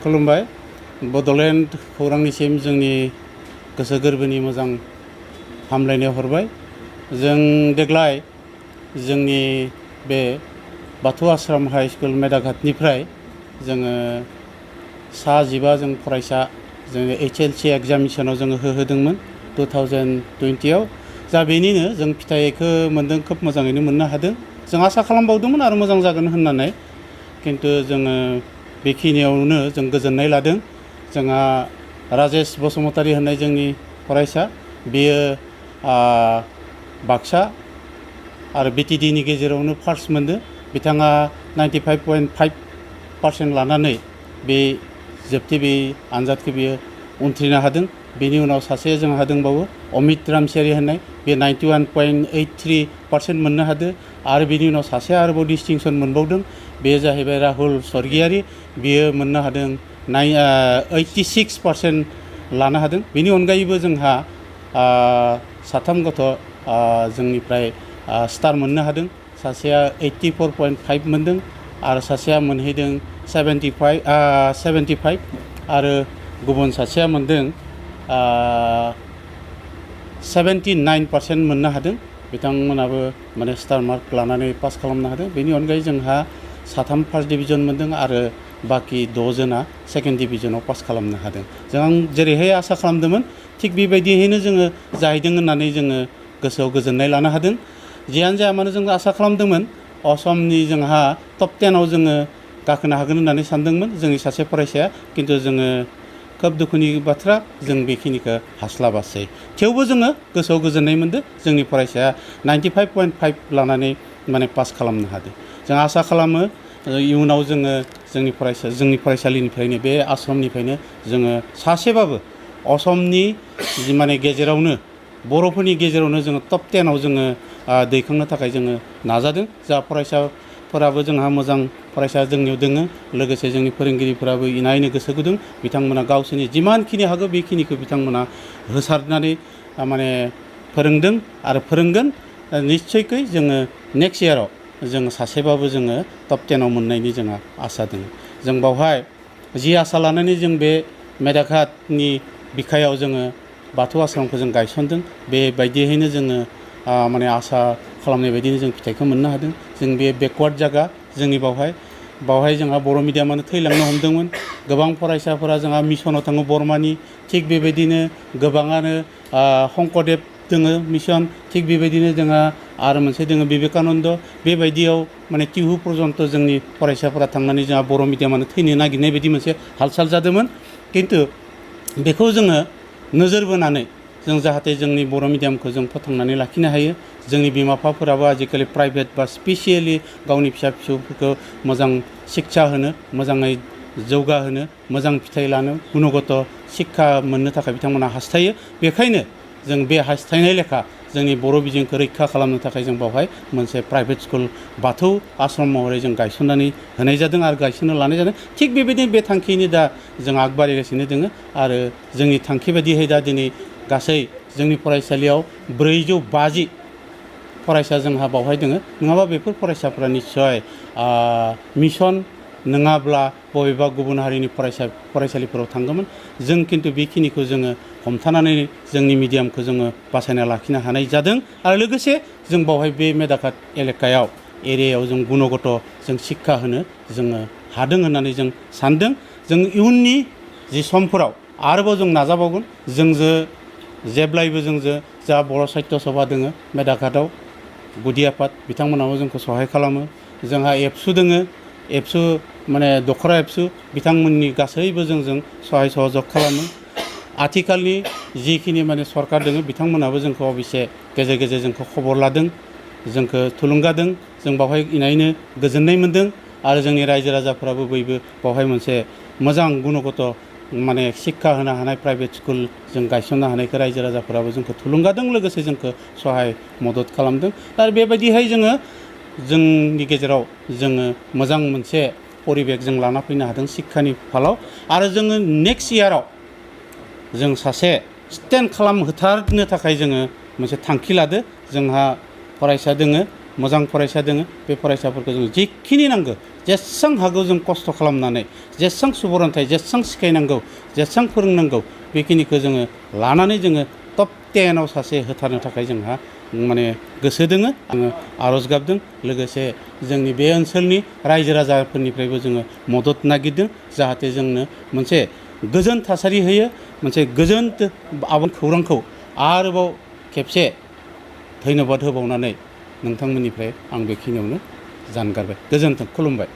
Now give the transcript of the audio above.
खुलुमबाय बड'लेण्ड खौरांनिसिम जोंनि गोसो गोरबोनि मोजां हामलायनाय हरबाय। जों देग्लाय जोंनि बे बाथौ आश्रम हाई स्कुल मेदाघाटनिफ्राय जोङो सा 15 जों फरायसा जोङो HLC एग्जामिनेसनाव जोङो होदोंमोन 2020 आव। जा बेनिनो जों फिथाइखौ मोनदों, खोब मोजाङैनो मोननो हादों। जों आसा खालामबावदोंमोन आरो मोजां जागोन होननानै, किन्तु जोङो बेखिनियावनो जों गोजोननाय लादों। जोंहा राजेश बसुमतारी होननाय जोंनि फरायसा, बेयो बाक्सा आरो BTD नि गेजेरावनो फार्स्ट मोनदों। बिथाङा 95.5% लानानै बे जोबथि बे आनजादखौ बियो उनथ्रिनो हादों। बेनि उनाव सासे जोंहा दंबावो अमित रामसियारि होननाय, बे 91.83% मोननो हादों। आरो बेनि उनाव सासे आरोबाव डिस्टिंसन मोनबावदों, बे जाहैबाय राहुल स्वर्गियारि, बियो मोननो हादों 86% लानो हादों। बेनि अनगायैबो जोंहा साथाम गथ' जोंनिफ्राय स्टार मोननो हादों। सासेया 84.5 मोनदों आरो सासेया मोनहैदों 75 आरो गुबुन सासेया मोनदों 79% मोननो हादों। बिथांमोनाबो माने स्टार मार्क लानानै पास खालामनो हादों। बेनि अनगायै जोंहा साथाम फार्स्ट डिभिजन मोनदों आरो बाखि 6 जना सेकेन्ड डिभिजनाव पास खालामनो हादों। जों जेरैहाय आसा खालामदोंमोन थिग बेबायदियैनो जोङो जाहैदों होननानै जोङो गोसोआव गोजोननाय लानो हादों। जियानो जाया मानो जों आसा खालामदोंमोन असमनि जोंहा टप 10 आव जोङो गाखोनो हागोन होननानै सानदोंमोन जोंनि सासे फरायसाया, किन्तु जोङो खोब दुखुनि बाथ्रा जों बेखिनिखौ हास्लाबासै। थेवबो जोङो गोसोआव गोजोननाय मोनदों, जोंनि फरायसाया 95.5 लानानै माने पास खालामनो हादों। जों आसा खालामो इयुनाव जोङो जोंनि फरायसालिनिफ्रायनो बे आश्रमनिफ्रायनो जोङो सासेबाबो असमनि माने गेजेरावनो बर'फोरनि गेजेरावनो जोङो टप 10 आव जोङो दैखांनो थाखाय जोङो नाजादों। जा फरायसाफोराबो जोंहा मोजां फरायसा जोंनियाव दोङो, लोगोसे जोंनि फोरोंगिरिफोराबो इनायनो गोसो गुदुं। बिथांमोना गावसोरनि जिमानखिनि हागौ बेखिनिखौ बिथांमोना होसारनानै माने फोरोंदों आरो फोरोंगोन। निस्सयकै जोङो नेक्स्ट इयाराव जोङो सासेबाबो जोङो टप 10 आव मोननायनि जोंहा आसा दङ। जों बावहाय जि आसा लानानै जों बे मेदाघाटनि बिखायाव जोङो बाथौ आश्रमखौ जों गायसनदों, बेबायदियैनो जोङो माने आसा खालामनाय बायदिनो जों फिथाइखौ मोननो हादों। जों बे बेकवार्ड जायगा जोंनि बावहाय जोंहा बर' मिडियामानो थैलांनो हमदोंमोन। गोबां फरायसाफोरा जोंहा मिसनाव थाङो बर्मानि, थिग बेबायदिनो गोबाङानो शंकरदेब दोङो मिसन, थिग बेबायदिनो जोंहा आरो मोनसे दोङो बिबेकानन्द। बेबायदियाव माने तिहु पर्यन्त जोंनि फरायसाफोरा थांनानै जोंहा बर' मिडियामानो थैनो नागिरनाय बायदि मोनसे हालसाल जादोंमोन। किन्तु बेखौ जोङो नोजोर बोनानै जों जाहाथे जोंनि बर' मिडियामखौ जों फोथांनानै लाखिनो हायो। जोंनि बिमा बिफाफोराबो आजिखालि प्राइभेट बा स्पेसियेलि गावनि फिसा फिसौफोरखौ मोजां शिक्षा होनो, मोजाङै जौगाहोनो, मोजां फिथाइ लानो, गुनगत शिक्षा मोननो थाखाय बिथांमोना हास्थायो। बेखायनो जों बे हास्थायनाय लेखा जोंनि बर' बिजोंखौ रैखा खालामनो थाखाय जों बावहाय मोनसे प्राइभेट स्कुल बाथौ आश्रम महरै जों गायसननानै होनाय जादों आरो गायसननो लानाय जादों। थिग बेबायदिनो बे थांखियैनो दा जों आगबारिगासिनो दोङो आरो जोंनि थांखि बायदियै दा दिनै गासै जोंनि फरायसालियाव 450 फरायसा जोंहा बावहाय दोङो। नङाबा बेफोर फरायसाफोरा निस्सय मिसन नङाब्ला बबेबा गुबुन हारिनि फरायसालिफोराव थांगौमोन। जों किन्तु बेखिनिखौ जोङो हमथानानै जोंनि मिडियामखौ जोङो बासायना लाखिनो हानाय जादों आरो लोगोसे जों बावहाय बे मेदाघाट एरियायाव जों गुनगत जों शिक्षा होनो जोङो हादों होननानै जों सानदों। जों इयुननि जि समफोराव आरोबाव जों नाजाबावगोन। जेब्लायबो जा बर' साहित्य सभा दोङो मेदाघाटआव गुदि आफाद, बिथांमोनाबो जोंखौ सहाय खालामो। जोंहा एबसु दोङो, एबसु माने दखरा एबसु, बिथांमोननि गासैबो जोंजों सहाय सहयोग खालामो। आथिखालनि जिखिनि माने सरकार दोङो बिथांमोनाबो जोंखौ अबयसे गेजेर गेजेर जोंखौ खबर लादों, जोंखौ थुलुंगादों। जों बावहाय इनायनो गोजोननाय मोनदों आरो जोंनि रायजो राजाफोराबो बयबो बावहाय मोनसे मोजां गुनगत माने शिक्षा होनो हानाय प्राइभेट स्कुल जों गायसननो हानायखौ रायजो राजाफोराबो जोंखौ थुलुंगादों, लोगोसे जोंखौ सहाय मदद खालामदों। आरो बेबायदिहाय जोंनि गेजेराव जोङो मोजां मोनसे परिबेक जों लाना फैनो हादों शिक्षानि फालाव। आरो जोङो नेक्स्ट इयाराव जों सासे स्टेन्ड खालामहोथारनो थाखाय जोङो मोनसे थांखि लादो। जोंहा फरायसा दोङो मोजां फरायसा दोङो बे फरायसाफोरखौ जों जिखिनि नांगौ जेसेबां हागौ जों खस्थ' खालामनानै जेसेबां सुबुरन्थाइ जेसेबां सिखायनांगौ जेसेबां फोरोंनांगौ बेखिनिखौ जोङो लानानै जोङो टप 10आव सासे होथारनो थाखाय जोंहा माने गोसो दोङो आङो आर'ज गाबदों लोगोसे जोंनि बे ओनसोलनि रायजो राजाफोरनिफ्रायबो जोङो मदद नागिरदों जाहाथे जोंनो मोनसे गोजोन थासारि होयो मोनसे गोजोन आबुं खौरांखौ आरोबाव खेबसे धन्यबाद होबावनानै नोंथांमोननिफ्राय आं बेखिनियावनो जानगारबाय गोजोन्थों खुलुमबाय।